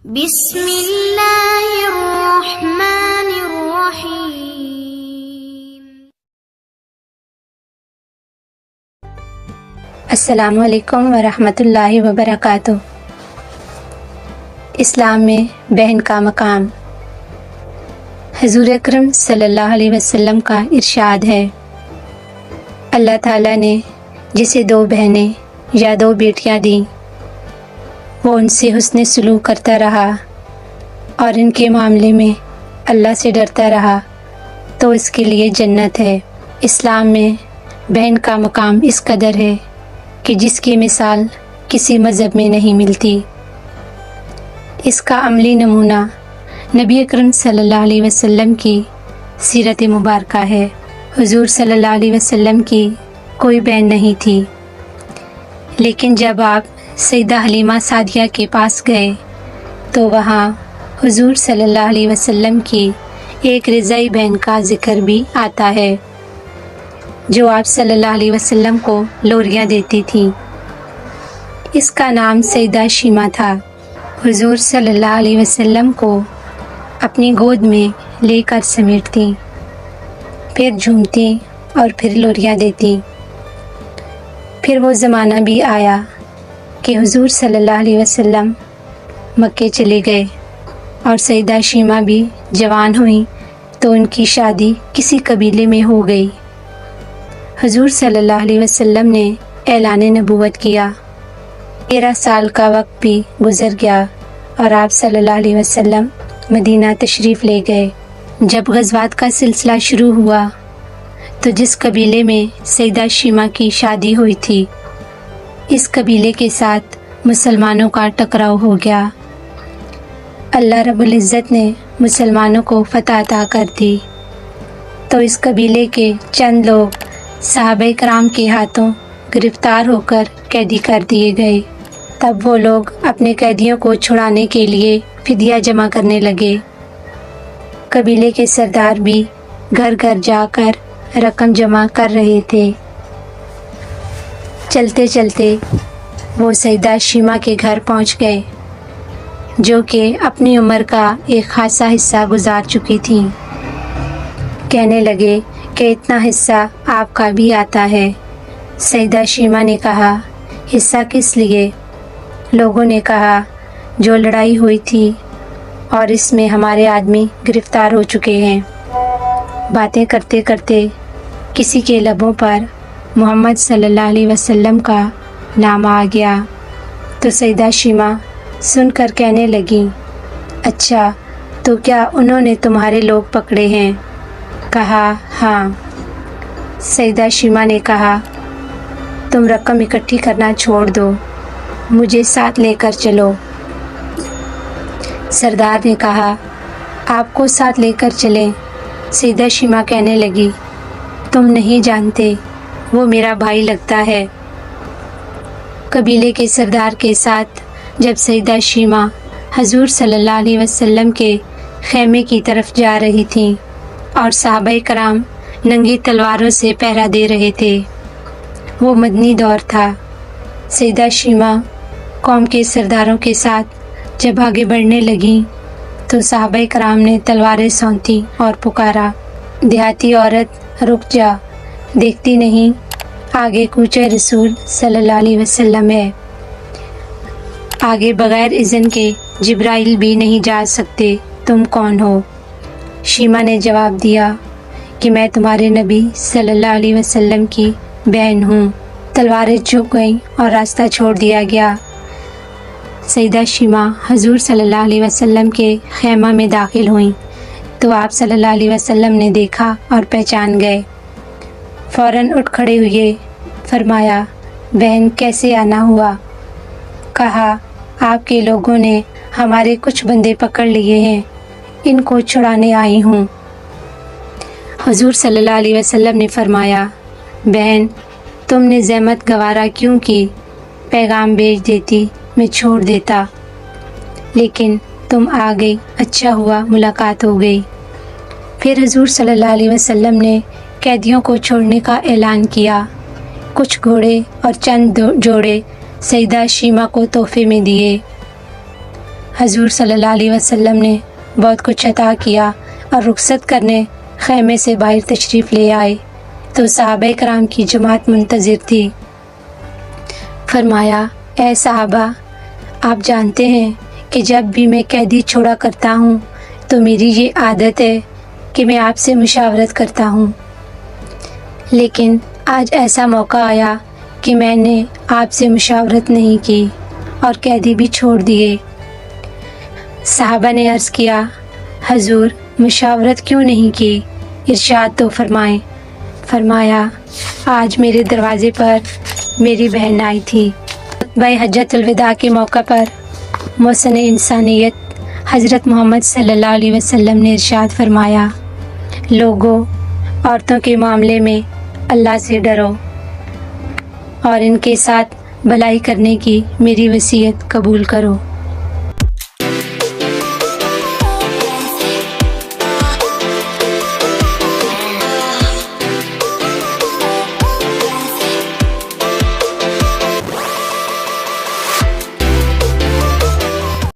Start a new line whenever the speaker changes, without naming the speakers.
بسم اللہ الرحمن الرحیم۔
السلام علیکم ورحمۃ اللہ وبرکاتہ۔ اسلام میں بہن کا مقام۔ حضور اکرم صلی اللہ علیہ وسلم کا ارشاد ہے، اللہ تعالیٰ نے جسے 2 بہنیں یا 2 بیٹیاں دیں، وہ ان سے حسن سلوک کرتا رہا اور ان کے معاملے میں اللہ سے ڈرتا رہا تو اس کے لیے جنت ہے۔ اسلام میں بہن کا مقام اس قدر ہے کہ جس کی مثال کسی مذہب میں نہیں ملتی۔ اس کا عملی نمونہ نبی اکرم صلی اللہ علیہ وسلم کی سیرت مبارکہ ہے۔ حضور صلی اللہ علیہ وسلم کی کوئی بہن نہیں تھی، لیکن جب آپ سیدہ حلیمہ سعدیہ کے پاس گئے تو وہاں حضور صلی اللہ علیہ وسلم کی ایک رضائی بہن کا ذکر بھی آتا ہے جو آپ صلی اللہ علیہ وسلم کو لوریاں دیتی تھی۔ اس کا نام سیدہ شیمہ تھا۔ حضور صلی اللہ علیہ وسلم کو اپنی گود میں لے کر سمیٹتی، پھر جھومتی اور پھر لوریاں دیتی۔ پھر وہ زمانہ بھی آیا کہ حضور صلی اللہ علیہ وسلم مکے چلے گئے اور سیدہ شیمہ بھی جوان ہوئیں تو ان کی شادی کسی قبیلے میں ہو گئی۔ حضور صلی اللہ علیہ وسلم نے اعلان نبوت کیا۔ 13 سال کا وقت بھی گزر گیا اور آپ صلی اللہ علیہ وسلم مدینہ تشریف لے گئے۔ جب غزوات کا سلسلہ شروع ہوا تو جس قبیلے میں سیدہ شیمہ کی شادی ہوئی تھی، اس قبیلے کے ساتھ مسلمانوں کا ٹکراؤ ہو گیا۔ اللہ رب العزت نے مسلمانوں کو فتح عطا کر دی تو اس قبیلے کے چند لوگ صحابہ کرام کے ہاتھوں گرفتار ہو کر قیدی کر دیے گئے۔ تب وہ لوگ اپنے قیدیوں کو چھڑانے کے لیے فدیہ جمع کرنے لگے۔ قبیلے کے سردار بھی گھر گھر جا کر رقم جمع کر رہے تھے۔ چلتے چلتے وہ سیدہ شیمہ کے گھر پہنچ گئے، جو کہ اپنی عمر کا ایک خاصا حصہ گزار چکی تھیں۔ کہنے لگے کہ اتنا حصہ آپ کا بھی آتا ہے۔ سیدہ شیمہ نے کہا، حصہ کس لیے؟ لوگوں نے کہا، جو لڑائی ہوئی تھی اور اس میں ہمارے آدمی گرفتار ہو چکے ہیں۔ باتیں کرتے کرتے کسی کے لبوں پر محمد صلی اللہ علیہ وسلم کا نام آ گیا تو سیدہ شیمہ سن کر کہنے لگی، اچھا تو کیا انہوں نے تمہارے لوگ پکڑے ہیں؟ کہا، ہاں۔ سیدہ شیمہ نے کہا، تم رقم اکٹھی کرنا چھوڑ دو، مجھے ساتھ لے کر چلو۔ سردار نے کہا، آپ کو ساتھ لے کر چلیں؟ سیدہ شیمہ کہنے لگی، تم نہیں جانتے، وہ میرا بھائی لگتا ہے۔ قبیلے کے سردار کے ساتھ جب سیدہ شیمہ حضور صلی اللہ علیہ وسلم کے خیمے کی طرف جا رہی تھیں اور صحابہ کرام ننگی تلواروں سے پہرا دے رہے تھے، وہ مدنی دور تھا۔ سیدہ شیمہ قوم کے سرداروں کے ساتھ جب آگے بڑھنے لگیں تو صحابہ کرام نے تلواریں سونتی اور پکارا، دیہاتی عورت رک جا، دیکھتی نہیں آگے کوچے رسول صلی اللہ علیہ وسلم ہے، آگے بغیر اذن کے جبرائیل بھی نہیں جا سکتے، تم کون ہو؟ شیمہ نے جواب دیا کہ میں تمہارے نبی صلی اللہ علیہ وسلم کی بہن ہوں۔ تلواریں جھک گئیں اور راستہ چھوڑ دیا گیا۔ سیدہ شیمہ حضور صلی اللہ علیہ وسلم کے خیمہ میں داخل ہوئیں تو آپ صلی اللہ علیہ وسلم نے دیکھا اور پہچان گئے۔ فوراً اٹھ کھڑے ہوئے، فرمایا، بہن کیسے آنا ہوا؟ کہا، آپ کے لوگوں نے ہمارے کچھ بندے پکڑ لیے ہیں، ان کو چھڑانے آئی ہوں۔ حضور صلی اللہ علیہ وسلم نے فرمایا، بہن تم نے زحمت گوارا کیوں کی؟ پیغام بھیج دیتی، میں چھوڑ دیتا، لیکن تم آ گئی، اچھا ہوا ملاقات ہو گئی۔ پھر حضور صلی اللہ علیہ وسلم نے قیدیوں کو چھوڑنے کا اعلان کیا۔ کچھ گھوڑے اور چند جوڑے سیدہ شیمہ کو تحفے میں دیے۔ حضور صلی اللہ علیہ وسلم نے بہت کچھ عطا کیا اور رخصت کرنے خیمے سے باہر تشریف لے آئے تو صحابہ کرام کی جماعت منتظر تھی۔ فرمایا، اے صحابہ، آپ جانتے ہیں کہ جب بھی میں قیدی چھوڑا کرتا ہوں تو میری یہ عادت ہے کہ میں آپ سے مشاورت کرتا ہوں، لیکن آج ایسا موقع آیا کہ میں نے آپ سے مشاورت نہیں کی اور قیدی بھی چھوڑ دیے۔ صحابہ نے عرض کیا، حضور مشاورت کیوں نہیں کی؟ ارشاد تو فرمائیں۔ فرمایا، آج میرے دروازے پر میری بہن آئی تھی۔ خطبہ حجۃ الوداع کے موقع پر محسن انسانیت حضرت محمد صلی اللہ علیہ وسلم نے ارشاد فرمایا، لوگوں، عورتوں کے معاملے میں اللہ سے ڈرو اور ان کے ساتھ بھلائی کرنے کی میری وصیت قبول کرو۔